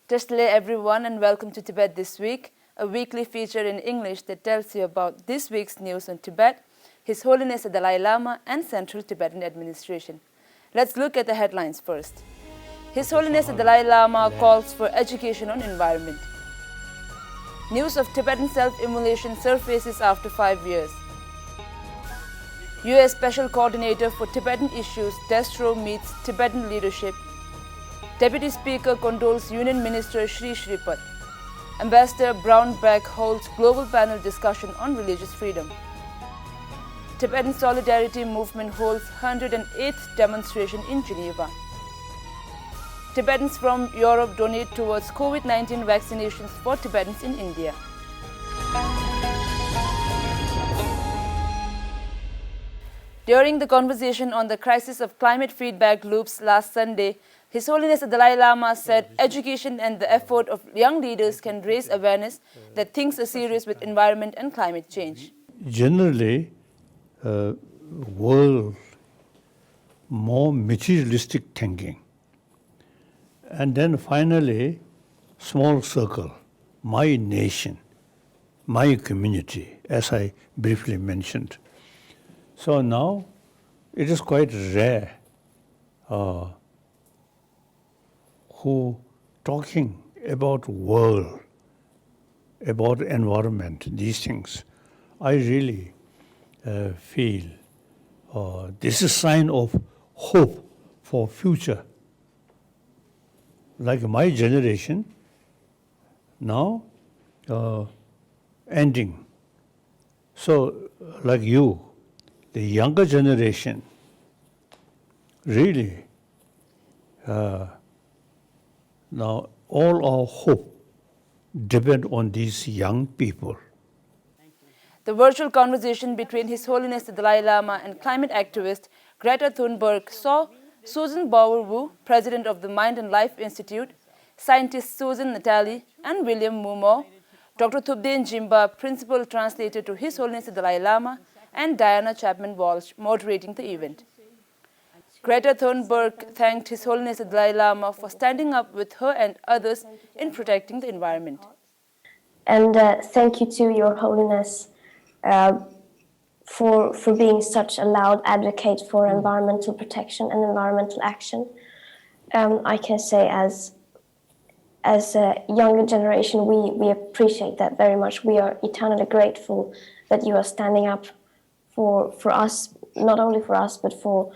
Tashle everyone and welcome to Tibet This Week, a weekly feature in English that tells you about this week's news on Tibet, His Holiness the Dalai Lama and Central Tibetan Administration. Let's look at the headlines first. His Holiness the Dalai Lama calls for education on environment. News of Tibetan self-immolation surfaces after 5 years. US Special Coordinator for Tibetan Issues Destro meets Tibetan leadership. Deputy Speaker condoles Union Minister Sri Shripad. Ambassador Brownback holds global panel discussion on religious freedom. Tibetan Solidarity Movement holds 108th demonstration in Geneva. Tibetans from Europe donate towards COVID-19 vaccinations for Tibetans in India. During the conversation on the crisis of climate feedback loops last Sunday, His Holiness the Dalai Lama said education and the effort of young leaders can raise awareness that things are serious with environment and climate change. Generally, world more materialistic thinking. And then finally, small circle, my nation, my community, as I briefly mentioned. So now it is quite rare who talking about world, about environment, these things. I really feel this is a sign of hope for future. Like my generation, now ending. So like you, the younger generation, really, now all our hope depend on these young people. The virtual conversation between His Holiness the Dalai Lama and climate activist Greta Thunberg saw Susan Bower-Wu, president of the Mind and Life Institute, scientist Susan Natali and William Mumo, Dr. Thubden Jimba, principal translator to His Holiness the Dalai Lama, and Diana Chapman-Walsh moderating the event. Greta Thunberg thanked His Holiness the Dalai Lama for standing up with her and others in protecting the environment. And thank you to Your Holiness for being such a loud advocate for environmental protection and environmental action. I can say as a younger generation, we appreciate that very much. We are eternally grateful that you are standing up for us, not only for us, but for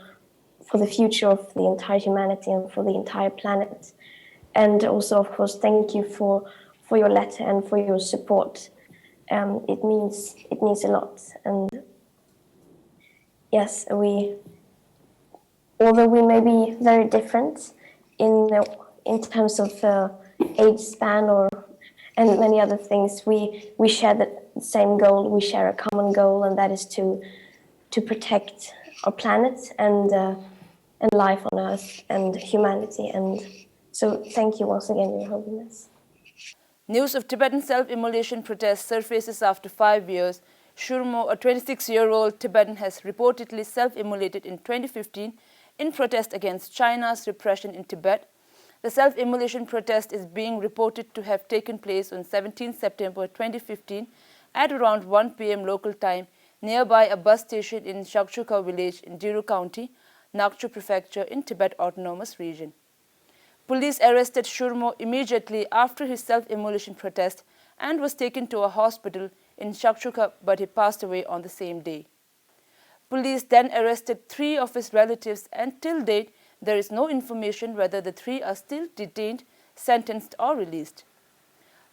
the future of the entire humanity and for the entire planet. And also, of course, thank you for your letter and for your support. It means a lot. And yes, although we may be very different in terms of age span and many other things, we share the same goal. We share a common goal, and that is to protect our planet and life on Earth and humanity. And so, thank you once again, Your Holiness. News of Tibetan self-immolation protests surfaces after 5 years. Shurmo, a 26-year-old Tibetan, has reportedly self-immolated in 2015 in protest against China's repression in Tibet. The self-immolation protest is being reported to have taken place on 17 September 2015 at around 1 p.m. local time nearby a bus station in Shakchuka village in Diru County, Nakchu Prefecture in Tibet Autonomous Region. Police arrested Shurmo immediately after his self-immolation protest and was taken to a hospital in Shakchuka, but he passed away on the same day. Police then arrested 3 of his relatives, and till date, there is no information whether the 3 are still detained, sentenced or released.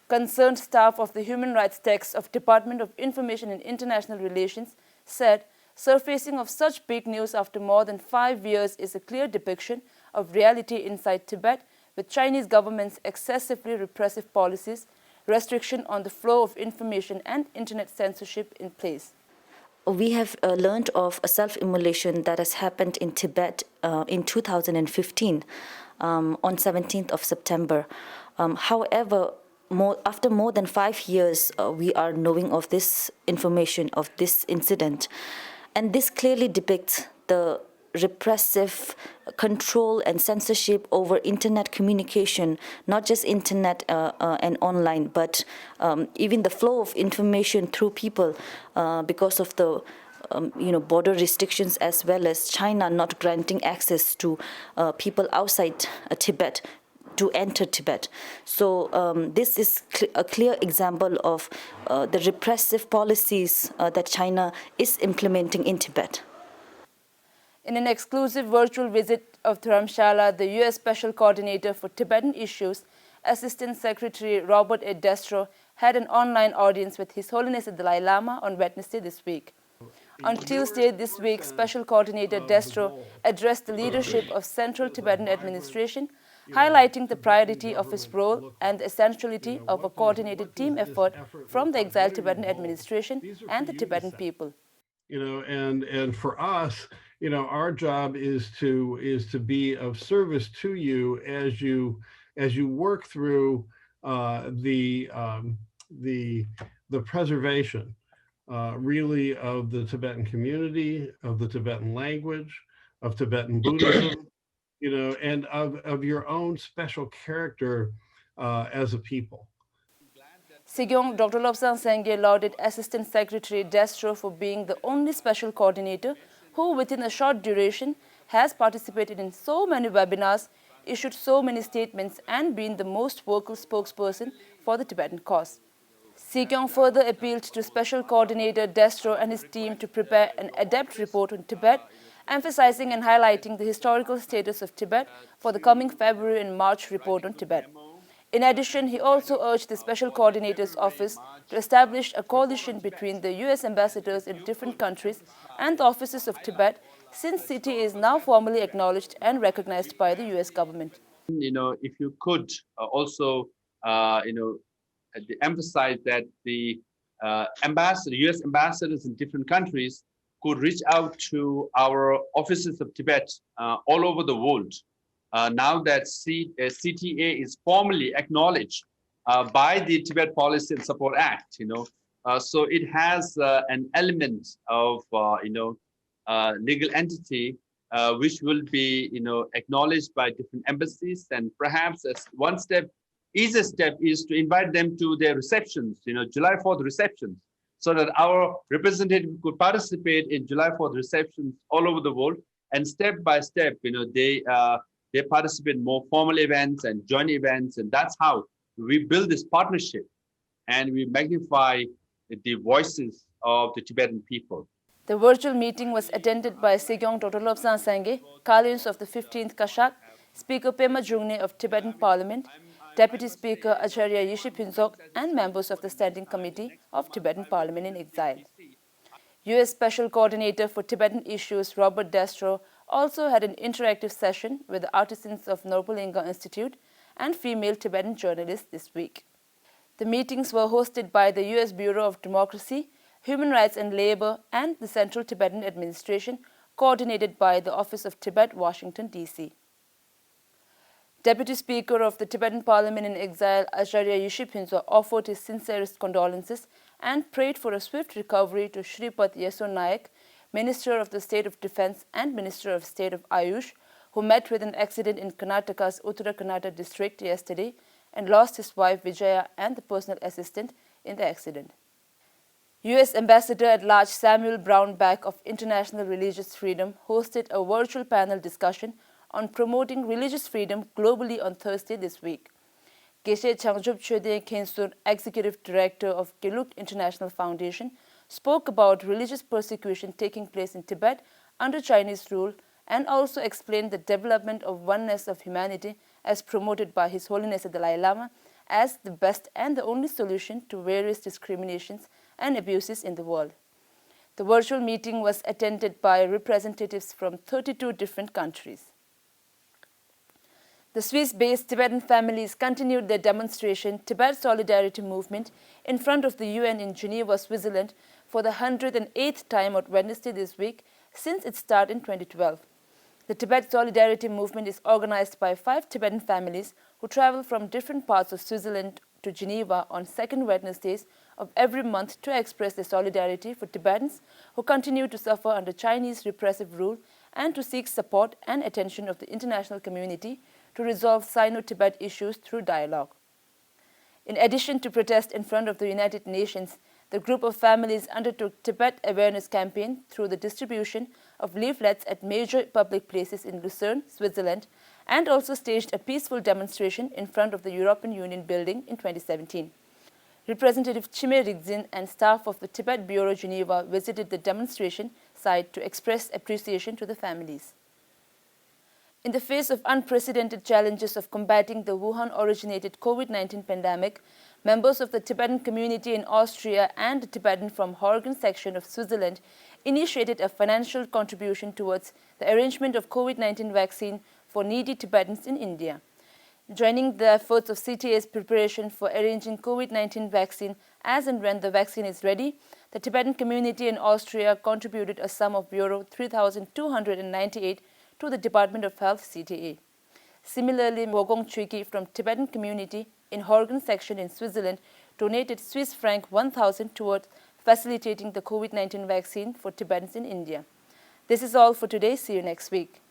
Concerned staff of the Human Rights Desk of Department of Information and International Relations said surfacing of such big news after more than 5 years is a clear depiction of reality inside Tibet, with Chinese government's excessively repressive policies, restriction on the flow of information and internet censorship in place. We have learned of a self-immolation that has happened in Tibet in 2015 on 17th of September. However, after more than 5 years, we are knowing of this information, of this incident. And this clearly depicts the repressive control and censorship over internet communication, not just internet and online, but even the flow of information through people because of the border restrictions, as well as China not granting access to people outside Tibet to enter Tibet. So this is a clear example of the repressive policies that China is implementing in Tibet. In an exclusive virtual visit of Dharamshala, the U.S. Special Coordinator for Tibetan Issues, Assistant Secretary Robert A. Destro, had an online audience with His Holiness the Dalai Lama on Wednesday this week. On Tuesday this week, Special Coordinator Destro addressed the leadership of Central Tibetan Administration, highlighting the priority of his role and the essentiality of a coordinated team effort from the exiled Tibetan administration and the Tibetan people. And for us, our job is to be of service to you as you work through the preservation really of the Tibetan community, of the Tibetan language, of Tibetan Buddhism, and of your own special character as a people. Sigyong Dr. Lobsang Sengye lauded Assistant Secretary Destro for being the only special coordinator who, within a short duration, has participated in so many webinars, issued so many statements, and been the most vocal spokesperson for the Tibetan cause. Sigyong further appealed to Special Coordinator Destro and his team to prepare an adept report on Tibet, emphasizing and highlighting the historical status of Tibet for the coming February and March report on Tibet. In addition, he also urged the Special Coordinator's Office to establish a coalition between the U.S. ambassadors in different countries and the offices of Tibet, since CT is now formally acknowledged and recognized by the U.S. government. If you could also, emphasize that the U.S. ambassadors in different countries could reach out to our offices of Tibet all over the world. Now that CTA is formally acknowledged by the Tibet Policy and Support Act, so it has an element of, legal entity which will be, acknowledged by different embassies, and perhaps as one step, easier step is to invite them to their receptions, July 4th receptions, so that our representative could participate in July 4th receptions all over the world, and step by step, they participate in more formal events and joint events, and that's how we build this partnership and we magnify the voices of the Tibetan people. The virtual meeting was attended by Sigyong Dr. Lobsang Sengye, Kalyans of the 15th Kashak, Speaker Pema Jungne of Tibetan Parliament, Deputy Speaker Acharya Yiship Hinzok, and members of the Standing Committee of Tibetan Parliament in Exile. U.S. Special Coordinator for Tibetan Issues Robert Destro also had an interactive session with the artisans of Norpolinga Institute and female Tibetan journalists this week. The meetings were hosted by the U.S. Bureau of Democracy, Human Rights and Labor, and the Central Tibetan Administration, coordinated by the Office of Tibet, Washington, D.C. Deputy Speaker of the Tibetan Parliament in Exile, Acharya Yiship Hinzok, offered his sincerest condolences and prayed for a swift recovery to Shripad Yeso Naik, Minister of the State of Defense and Minister of State of Ayush, who met with an accident in Karnataka's Uttara Kannada district yesterday and lost his wife Vijaya and the personal assistant in the accident. U.S. Ambassador at Large Samuel Brownback of International Religious Freedom hosted a virtual panel discussion on promoting religious freedom globally on Thursday this week. Geshe Changjup Chöde Khensur, Executive Director of Geluk International Foundation, spoke about religious persecution taking place in Tibet under Chinese rule and also explained the development of oneness of humanity as promoted by His Holiness the Dalai Lama as the best and the only solution to various discriminations and abuses in the world. The virtual meeting was attended by representatives from 32 different countries. The Swiss-based Tibetan families continued their demonstration Tibet Solidarity Movement in front of the UN in Geneva, Switzerland for the 108th time on Wednesday this week since its start in 2012. The Tibet Solidarity Movement is organized by 5 Tibetan families who travel from different parts of Switzerland to Geneva on second Wednesdays of every month to express their solidarity for Tibetans who continue to suffer under Chinese repressive rule and to seek support and attention of the international community to resolve Sino-Tibet issues through dialogue. In addition to protest in front of the United Nations, the group of families undertook Tibet awareness campaign through the distribution of leaflets at major public places in Lucerne, Switzerland, and also staged a peaceful demonstration in front of the European Union building in 2017. Representative Chime Rigzin and staff of the Tibet Bureau Geneva visited the demonstration site to express appreciation to the families. In the face of unprecedented challenges of combating the Wuhan-originated COVID-19 pandemic, members of the Tibetan community in Austria and the Tibetan from Horgen section of Switzerland initiated a financial contribution towards the arrangement of COVID-19 vaccine for needy Tibetans in India. Joining the efforts of CTA's preparation for arranging COVID-19 vaccine as and when the vaccine is ready, the Tibetan community in Austria contributed a sum of euro 3,298 to the Department of Health CTA. Similarly, Mogong Chwiki from Tibetan community in Horgen section in Switzerland donated Swiss franc 1,000 towards facilitating the COVID-19 vaccine for Tibetans in India. This is all for today. See you next week.